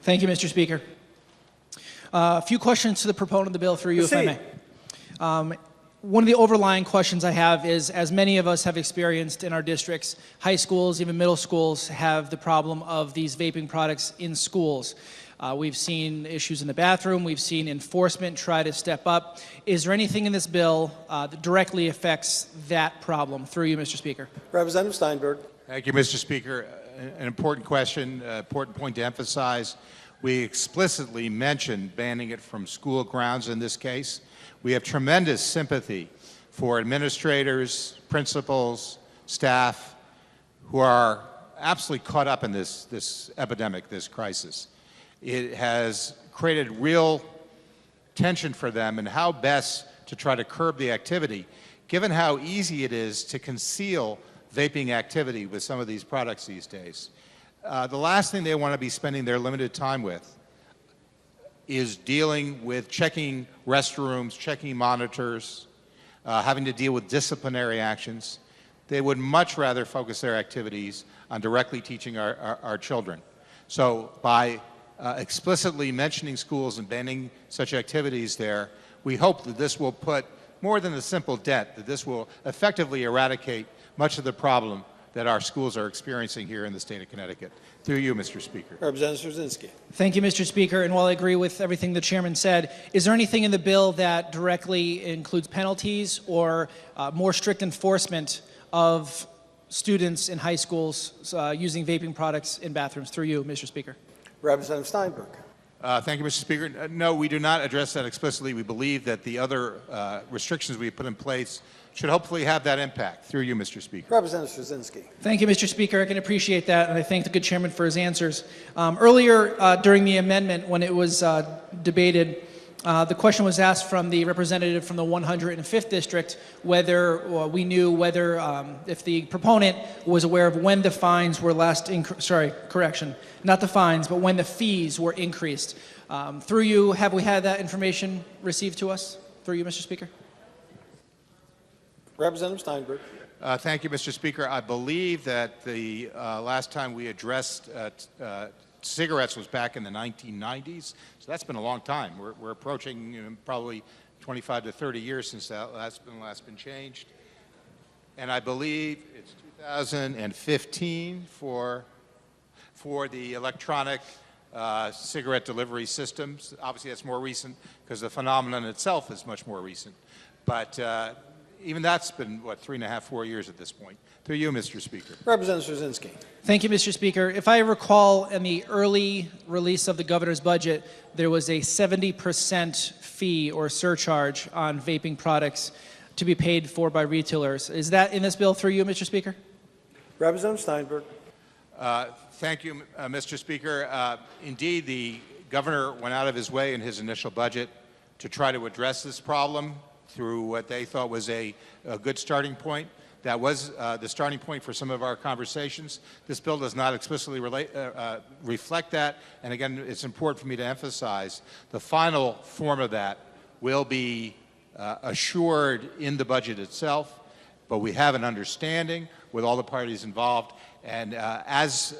Thank you, Mr. Speaker. A few questions to the proponent of the bill through you, if I may. One of the overlying questions I have is, as many of us have experienced in our districts, high schools, even middle schools, have the problem of these vaping products in schools. We've seen issues in the bathroom. We've seen enforcement try to step up. Is there anything in this bill that directly affects that problem? Through you, Mr. Speaker. Representative Steinberg. Thank you, Mr. Speaker. An important question, important point to emphasize. We explicitly mentioned banning it from school grounds in this case. We have tremendous sympathy for administrators, principals, staff who are absolutely caught up in this epidemic, this crisis. It has created real tension for them in how best to try to curb the activity, given how easy it is to conceal vaping activity with some of these products these days. The last thing they want to be spending their limited time with is dealing with checking restrooms, checking monitors, having to deal with disciplinary actions. They would much rather focus their activities on directly teaching our children. So by explicitly mentioning schools and banning such activities there, we hope that this will put more than a simple dent, that this will effectively eradicate much of the problem that our schools are experiencing here in the state of Connecticut. Through you, Mr. Speaker. Representative Sredzinski. Thank you, Mr. Speaker. And while I agree with everything the chairman said, is there anything in the bill that directly includes penalties or more strict enforcement of students in high schools using vaping products in bathrooms? Through you, Mr. Speaker. Representative Steinberg. Thank you, Mr. Speaker. No, we do not address that explicitly. We believe that the other restrictions we put in place should hopefully have that impact. Through you, Mr. Speaker. Representative Sredzinski. Thank you, Mr. Speaker. I can appreciate that, and I thank the good chairman for his answers. Earlier during the amendment, when it was debated, the question was asked from the representative from the 105th district whether we knew whether if the proponent was aware of when the fines were last not the fines, but when the fees were increased. Through you, have we had that information received to us? Through you, Mr. Speaker. Representative Steinberg. Thank you, Mr. Speaker. I believe that the last time we addressed cigarettes was back in the 1990s, so that's been a long time. We're approaching probably 25 to 30 years since that last been changed. And I believe it's 2015 for the electronic cigarette delivery systems. Obviously, that's more recent because the phenomenon itself is much more recent. But even that's been, what, 3.5, 4 years at this point. Through you, Mr. Speaker. Representative Sredzinski. Thank you, Mr. Speaker. If I recall, in the early release of the governor's budget, there was a 70% fee or surcharge on vaping products to be paid for by retailers. Is that in this bill? Through you, Mr. Speaker. Representative Steinberg. Thank you, Mr. Speaker. Indeed, the governor went out of his way in his initial budget to try to address this problem through what they thought was a good starting point. That was the starting point for some of our conversations. This bill does not explicitly reflect that, and again, it's important for me to emphasize the final form of that will be assured in the budget itself, but we have an understanding with all the parties involved, and as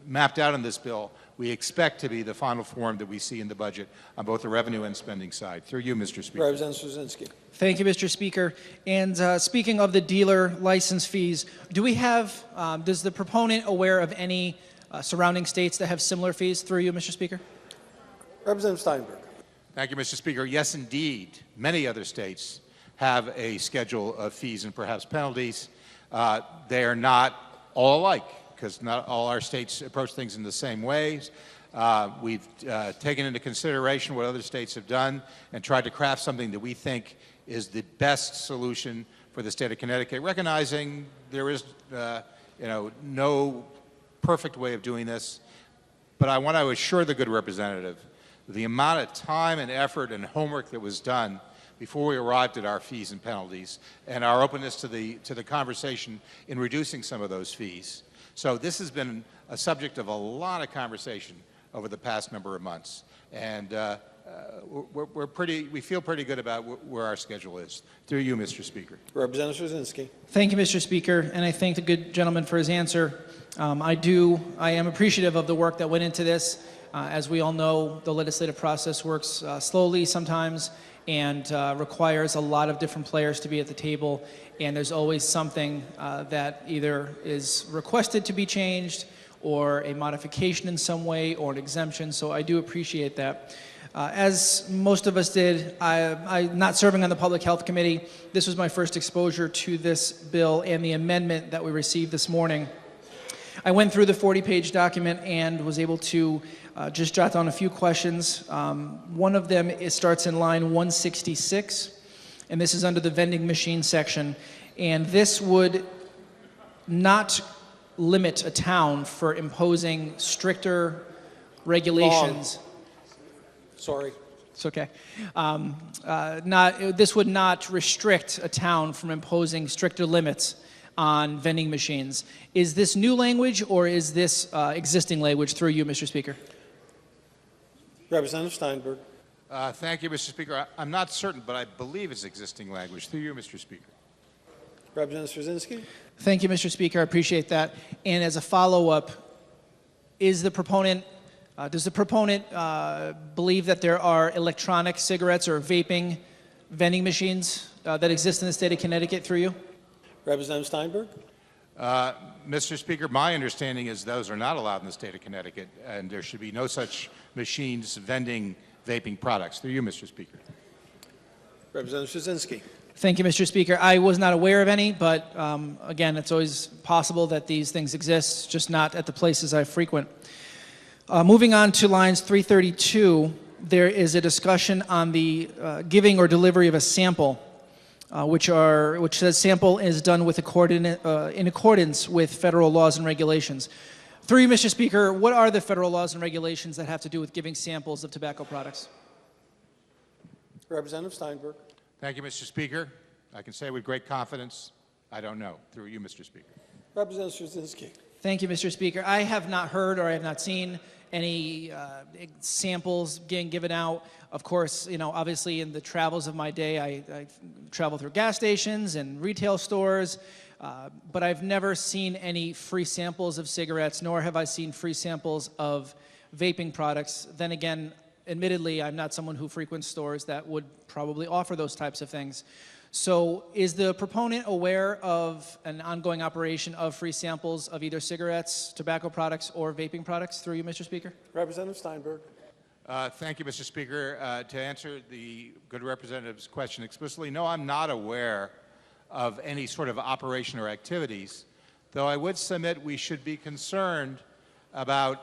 mapped out in this bill, we expect to be the final form that we see in the budget on both the revenue and spending side. Through you, Mr. Speaker. Representative Sredzinski. Thank you, Mr. Speaker. And speaking of the dealer license fees, do we have, does the proponent aware of any surrounding states that have similar fees? Through you, Mr. Speaker. Representative Steinberg. Thank you, Mr. Speaker. Yes, indeed. Many other states have a schedule of fees and perhaps penalties. They are not all alike, because not all our states approach things in the same ways. We've taken into consideration what other states have done and tried to craft something that we think is the best solution for the state of Connecticut, recognizing there is no perfect way of doing this. But I want to assure the good representative the amount of time and effort and homework that was done before we arrived at our fees and penalties, and our openness to the conversation in reducing some of those fees. So this has been a subject of a lot of conversation over the past number of months, and we feel pretty good about where our schedule is. Through you, Mr. Speaker. Representative Sredzinski. Thank you, Mr. Speaker, and I thank the good gentleman for his answer. I am appreciative of the work that went into this. As we all know, the legislative process works slowly sometimes and requires a lot of different players to be at the table, and there's always something that either is requested to be changed or a modification in some way or an exemption, so I do appreciate that. As most of us did, I'm not serving on the Public Health Committee. This was my first exposure to this bill and the amendment that we received this morning. I went through the 40-page document and was able to just jot down a few questions. One of them starts in line 166, and this is under the vending machine section. And this would not limit a town for imposing stricter regulations. Wrong. Sorry. It's okay. This would not restrict a town from imposing stricter limits on vending machines. Is this new language or is this existing language through you, Mr. Speaker? Representative Steinberg. Thank you, Mr. Speaker. I'm not certain, but I believe it's existing language. Through you, Mr. Speaker. Representative Sredzinski. Thank you, Mr. Speaker. I appreciate that. And as a follow-up, does the proponent believe that there are electronic cigarettes or vaping vending machines that exist in the state of Connecticut through you? Representative Steinberg. Mr. Speaker, my understanding is those are not allowed in the state of Connecticut, and there should be no such machines vending vaping products. Through you, Mr. Speaker. Representative Sredzinski. Thank you, Mr. Speaker. I was not aware of any, but again, it's always possible that these things exist, just not at the places I frequent. Moving on to lines 332, there is a discussion on the giving or delivery of a sample, which says sample is done with in accordance with federal laws and regulations. Through you, Mr. Speaker, what are the federal laws and regulations that have to do with giving samples of tobacco products? Representative Steinberg. Thank you, Mr. Speaker. I can say with great confidence, I don't know. Through you, Mr. Speaker. Representative Sredzinski. Thank you, Mr. Speaker. I have not heard or I have not seen any samples getting given out. Of course, obviously in the travels of my day, I travel through gas stations and retail stores, but I've never seen any free samples of cigarettes, nor have I seen free samples of vaping products. Then again, admittedly, I'm not someone who frequents stores that would probably offer those types of things. So is the proponent aware of an ongoing operation of free samples of either cigarettes, tobacco products, or vaping products? Through you, Mr. Speaker. Representative Steinberg. Thank you, Mr. Speaker. To answer the good representative's question explicitly, no, I'm not aware of any sort of operation or activities, though I would submit we should be concerned about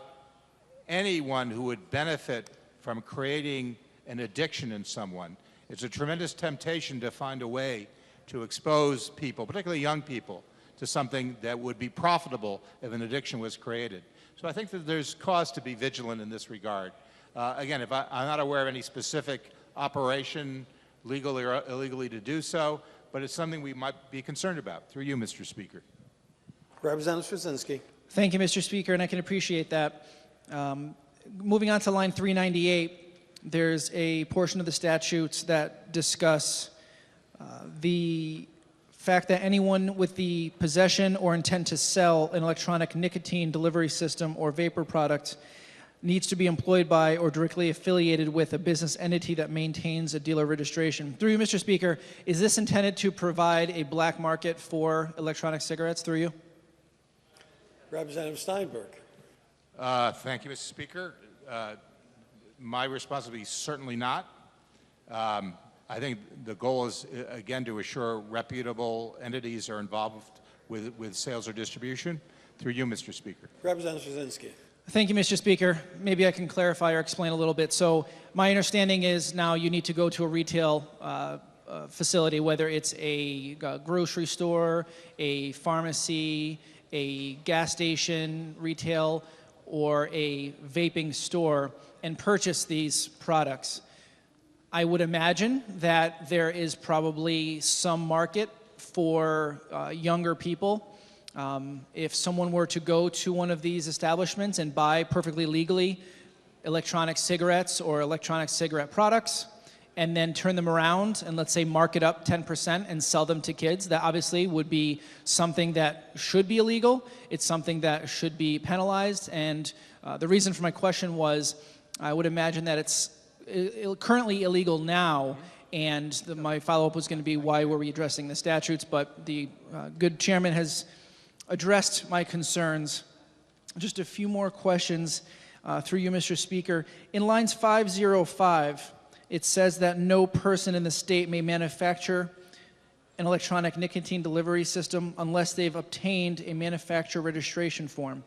anyone who would benefit from creating an addiction in someone. It's a tremendous temptation to find a way to expose people, particularly young people, to something that would be profitable if an addiction was created. So I think that there's cause to be vigilant in this regard. Again, I'm not aware of any specific operation, legally or illegally, to do so, but it's something we might be concerned about. Through you, Mr. Speaker. Representative Sredzinski. Thank you, Mr. Speaker, and I can appreciate that. Moving on to line 398, there's a portion of the statutes that discuss the fact that anyone with the possession or intent to sell an electronic nicotine delivery system or vapor product needs to be employed by or directly affiliated with a business entity that maintains a dealer registration. Through you, Mr. Speaker, is this intended to provide a black market for electronic cigarettes? Through you. Representative Steinberg. Thank you, Mr. Speaker. My response would be certainly not. I think the goal is, again, to assure reputable entities are involved with sales or distribution. Through you, Mr. Speaker. Representative Sredzinski. Thank you, Mr. Speaker. Maybe I can clarify or explain a little bit. So my understanding is now you need to go to a retail facility, whether it's a grocery store, a pharmacy, a gas station, retail, or a vaping store, and purchase these products. I would imagine that there is probably some market for younger people. If someone were to go to one of these establishments and buy perfectly legally electronic cigarettes or electronic cigarette products, and then turn them around and, let's say, mark it up 10% and sell them to kids, that obviously would be something that should be illegal. It's something that should be penalized. And the reason for my question was I would imagine that it's currently illegal now, and my follow-up was going to be why were we addressing the statutes, but the good chairman has addressed my concerns. Just a few more questions through you, Mr. Speaker. In lines 505, it says that no person in the state may manufacture an electronic nicotine delivery system unless they've obtained a manufacturer registration form.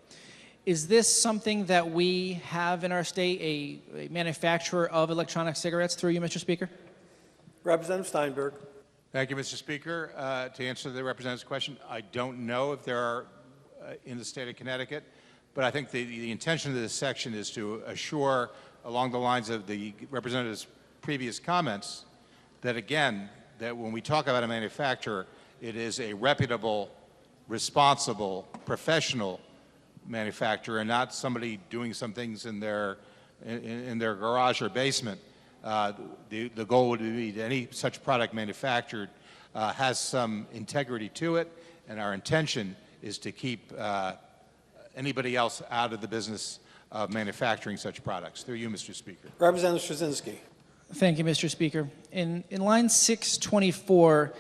Is this something that we have in our state, a manufacturer of electronic cigarettes, through you, Mr. Speaker? Representative Steinberg. Thank you, Mr. Speaker. To answer the representative's question, I don't know if there are in the state of Connecticut, but I think the intention of this section is to assure, along the lines of the representative's previous comments, that again, that when we talk about a manufacturer, it is a reputable, responsible, professional manufacturer and not somebody doing some things in their garage or basement. The goal would be that any such product manufactured has some integrity to it, and our intention is to keep anybody else out of the business of manufacturing such products. Through you, Mr. Speaker. Representative Sredzinski. Thank you, Mr. Speaker. In line 624,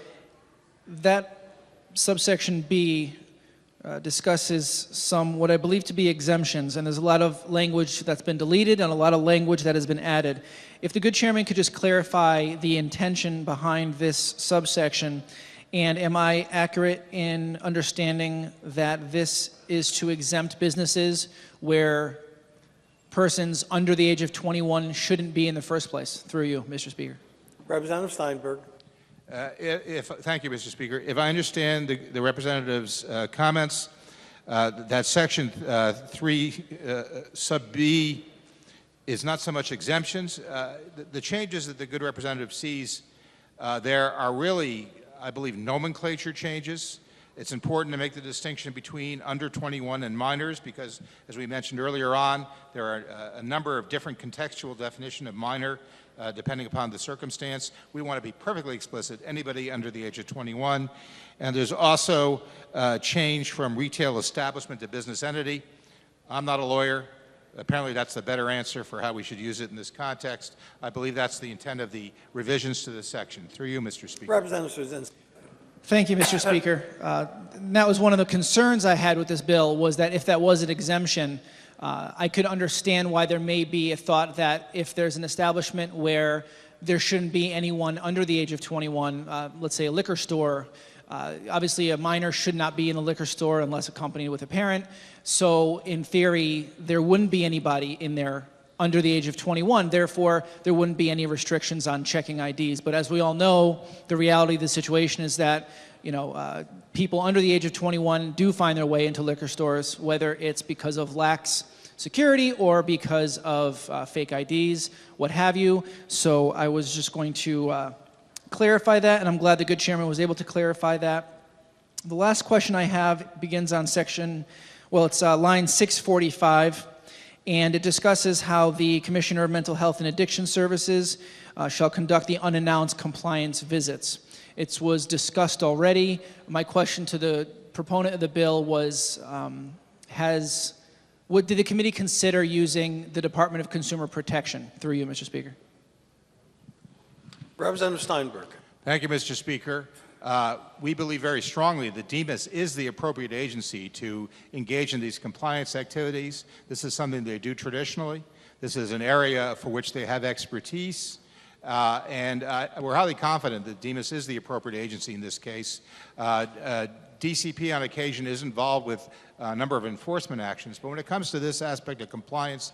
that subsection B discusses some what I believe to be exemptions, and there's a lot of language that's been deleted and a lot of language that has been added. If the good chairman could just clarify the intention behind this subsection, and am I accurate in understanding that this is to exempt businesses where persons under the age of 21 shouldn't be in the first place? Through you, Mr. Speaker. Representative Steinberg. Thank you, Mr. Speaker. If I understand the representative's comments, that section 3 sub B is not so much exemptions. The changes that the good representative sees there are really, I believe, nomenclature changes. It's important to make the distinction between under 21 and minors because, as we mentioned earlier on, there are a number of different contextual definitions of minor depending upon the circumstance. We want to be perfectly explicit, anybody under the age of 21. And there's also change from retail establishment to business entity. I'm not a lawyer. Apparently that's the better answer for how we should use it in this context. I believe that's the intent of the revisions to this section. Through you, Mr. Speaker. Representative Sredzinski. Thank you, Mr. Speaker. And that was one of the concerns I had with this bill, was that if that was an exemption, I could understand why there may be a thought that if there's an establishment where there shouldn't be anyone under the age of 21, let's say a liquor store, obviously a minor should not be in a liquor store unless accompanied with a parent. So in theory, there wouldn't be anybody in there under the age of 21. Therefore, there wouldn't be any restrictions on checking IDs. But as we all know, the reality of the situation is that people under the age of 21 do find their way into liquor stores, whether it's because of lax security or because of fake IDs, what have you. So I was just going to clarify that, and I'm glad the good chairman was able to clarify that. The last question I have begins on it's line 645, and it discusses how the Commissioner of Mental Health and Addiction Services shall conduct the unannounced compliance visits. It was discussed already. My question to the proponent of the bill was, did the committee consider using the Department of Consumer Protection? Through you, Mr. Speaker. Representative Steinberg. Thank you, Mr. Speaker. We believe very strongly that DEMAS is the appropriate agency to engage in these compliance activities. This is something they do traditionally. This is an area for which they have expertise. And we're highly confident that DEMAS is the appropriate agency in this case. DCP on occasion is involved with a number of enforcement actions, but when it comes to this aspect of compliance,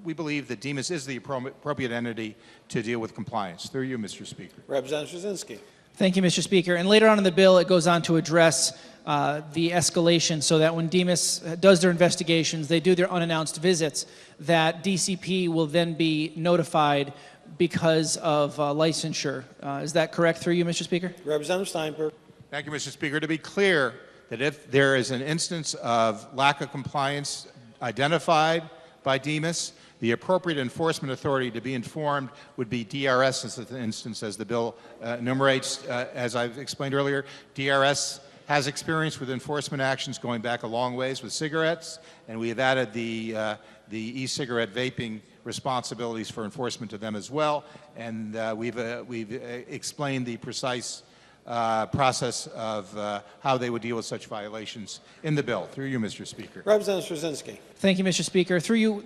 we believe that DEMAS is the appropriate entity to deal with compliance. Through you, Mr. Speaker. Representative Sredzinski. Thank you, Mr. Speaker. And later on in the bill, it goes on to address the escalation so that when DEMAS does their investigations, they do their unannounced visits, that DCP will then be notified because of licensure. Is that correct? Through you, Mr. Speaker? Representative Steinberg. Thank you, Mr. Speaker. To be clear, that if there is an instance of lack of compliance identified by DEMAS, The appropriate enforcement authority to be informed would be DRS, in this instance, as the bill enumerates. As I've explained earlier, DRS has experience with enforcement actions going back a long ways with cigarettes, and we have added the e-cigarette vaping responsibilities for enforcement to them as well, and we've explained the precise process of how they would deal with such violations in the bill. Through you, Mr. Speaker. Representative Sredzinski. Thank you, Mr. Speaker. Through you,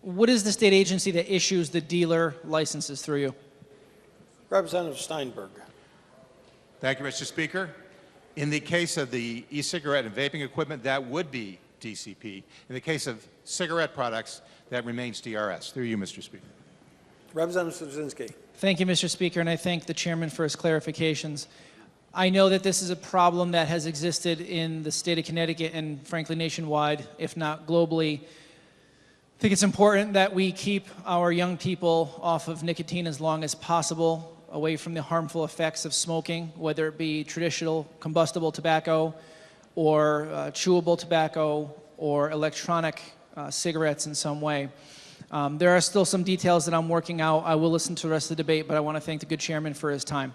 what is the state agency that issues the dealer licenses through you? Representative Steinberg. Thank you, Mr. Speaker. In the case of the e-cigarette and vaping equipment, that would be DCP. In the case of cigarette products, that remains DRS. Through you, Mr. Speaker. Representative Sredzinski. Thank you, Mr. Speaker, and I thank the chairman for his clarifications. I know that this is a problem that has existed in the state of Connecticut and frankly nationwide, if not globally. I think it's important that we keep our young people off of nicotine as long as possible, away from the harmful effects of smoking, whether it be traditional combustible tobacco or chewable tobacco or electronic cigarettes in some way. There are still some details that I'm working out. I will listen to the rest of the debate, but I want to thank the good chairman for his time.